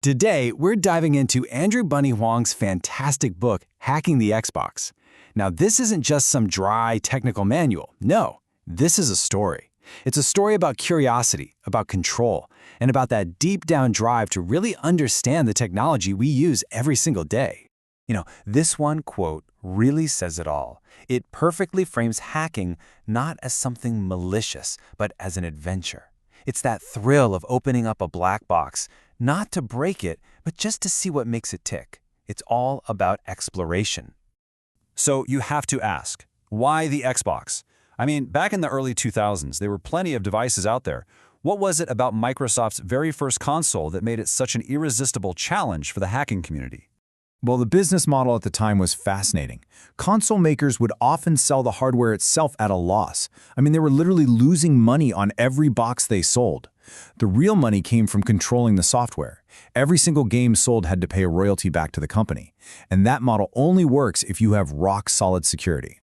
Today, we're diving into Andrew Bunny Huang's fantastic book, Hacking the Xbox. Now, this isn't just some dry technical manual. No, this is a story. It's a story about curiosity, about control, and about that deep down drive to really understand the technology we use every single day. This one quote really says it all. It perfectly frames hacking not as something malicious, but as an adventure. It's that thrill of opening up a black box, not to break it, but just to see what makes it tick. It's all about exploration. So you have to ask, why the Xbox? I mean, back in the early 2000s, there were plenty of devices out there. What was it about Microsoft's very first console that made it such an irresistible challenge for the hacking community? Well, the business model at the time was fascinating. Console makers would often sell the hardware itself at a loss. They were literally losing money on every box they sold. The real money came from controlling the software. Every single game sold had to pay a royalty back to the company. And that model only works if you have rock-solid security.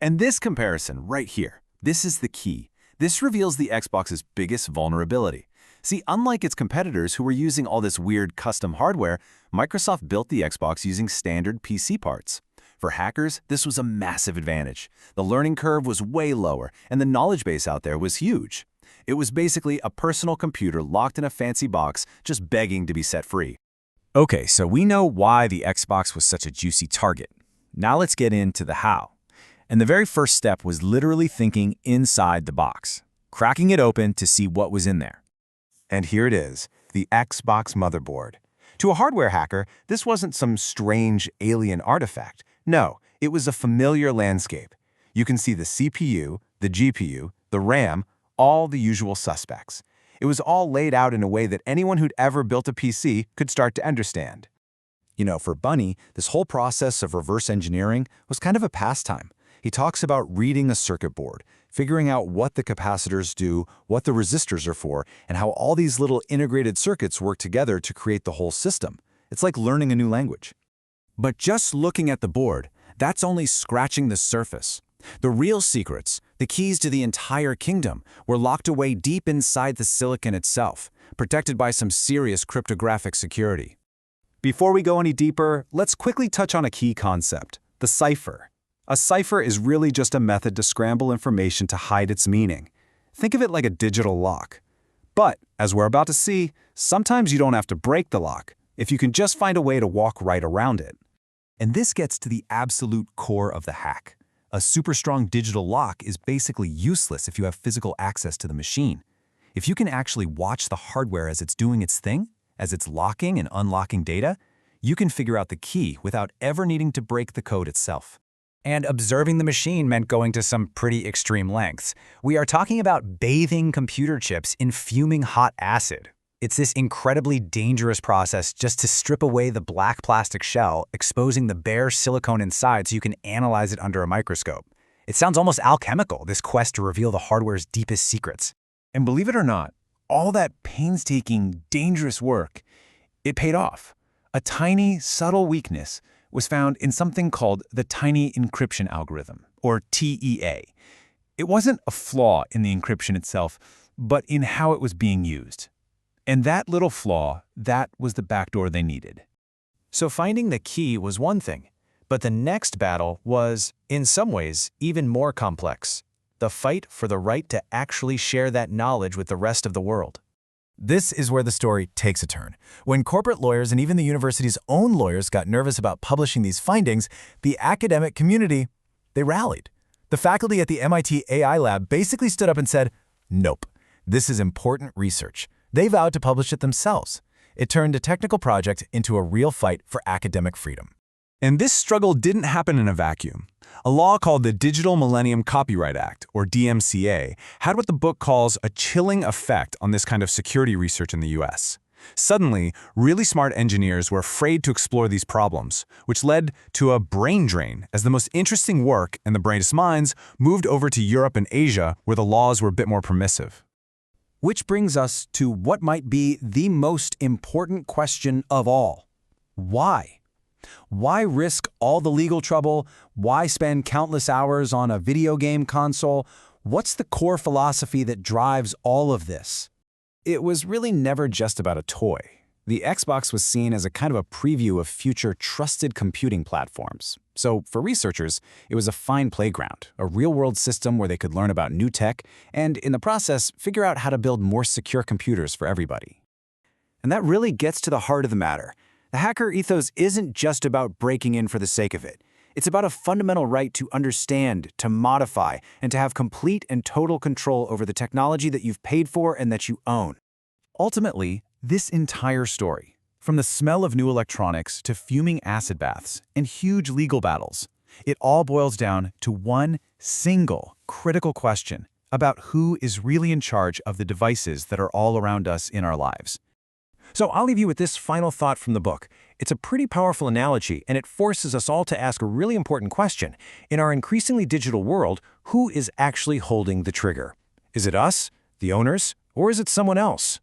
And this comparison right here, this is the key. This reveals the Xbox's biggest vulnerability. See, unlike its competitors who were using all this weird custom hardware, Microsoft built the Xbox using standard PC parts. For hackers, this was a massive advantage. The learning curve was way lower, and the knowledge base out there was huge. It was basically a personal computer locked in a fancy box, just begging to be set free. Okay, so we know why the Xbox was such a juicy target. Now let's get into the how. And the very first step was literally thinking inside the box, cracking it open to see what was in there. And here it is, the Xbox motherboard. To a hardware hacker, this wasn't some strange alien artifact. No, it was a familiar landscape. You can see the CPU, the GPU, the RAM, all the usual suspects. It was all laid out in a way that anyone who'd ever built a PC could start to understand. For Bunny, this whole process of reverse engineering was kind of a pastime. He talks about reading a circuit board, figuring out what the capacitors do, what the resistors are for, and how all these little integrated circuits work together to create the whole system. It's like learning a new language. But just looking at the board, that's only scratching the surface. The real secrets, the keys to the entire kingdom, were locked away deep inside the silicon itself, protected by some serious cryptographic security. Before we go any deeper, let's quickly touch on a key concept, the cipher. A cipher is really just a method to scramble information to hide its meaning. Think of it like a digital lock. But, as we're about to see, sometimes you don't have to break the lock, if you can just find a way to walk right around it. And this gets to the absolute core of the hack. A super strong digital lock is basically useless if you have physical access to the machine. If you can actually watch the hardware as it's doing its thing, as it's locking and unlocking data, you can figure out the key without ever needing to break the code itself. And observing the machine meant going to some pretty extreme lengths. We are talking about bathing computer chips in fuming hot acid. It's this incredibly dangerous process just to strip away the black plastic shell, exposing the bare silicone inside so you can analyze it under a microscope. It sounds almost alchemical, this quest to reveal the hardware's deepest secrets. And believe it or not, all that painstaking, dangerous work, it paid off. A tiny, subtle weakness was found in something called the Tiny Encryption Algorithm, or TEA. It wasn't a flaw in the encryption itself, but in how it was being used. And that little flaw, that was the backdoor they needed. So finding the key was one thing, but the next battle was, in some ways, even more complex. The fight for the right to actually share that knowledge with the rest of the world. This is where the story takes a turn. When corporate lawyers and even the university's own lawyers got nervous about publishing these findings, the academic community, they rallied. The faculty at the MIT AI lab basically stood up and said, nope, this is important research. They vowed to publish it themselves. It turned a technical project into a real fight for academic freedom. And this struggle didn't happen in a vacuum. A law called the Digital Millennium Copyright Act, or DMCA, had what the book calls a chilling effect on this kind of security research in the US. Suddenly, really smart engineers were afraid to explore these problems, which led to a brain drain as the most interesting work and the brightest minds moved over to Europe and Asia, where the laws were a bit more permissive. Which brings us to what might be the most important question of all. Why? Why risk all the legal trouble? Why spend countless hours on a video game console? What's the core philosophy that drives all of this? It was really never just about a toy. The Xbox was seen as a kind of a preview of future trusted computing platforms. So for researchers, it was a fine playground, a real-world system where they could learn about new tech and, in the process, figure out how to build more secure computers for everybody. And that really gets to the heart of the matter. The hacker ethos isn't just about breaking in for the sake of it. It's about a fundamental right to understand, to modify, and to have complete and total control over the technology that you've paid for and that you own. Ultimately, this entire story, from the smell of new electronics to fuming acid baths and huge legal battles, it all boils down to one single critical question about who is really in charge of the devices that are all around us in our lives. So I'll leave you with this final thought from the book. It's a pretty powerful analogy, and it forces us all to ask a really important question. In our increasingly digital world, who is actually holding the trigger? Is it us, the owners, or is it someone else?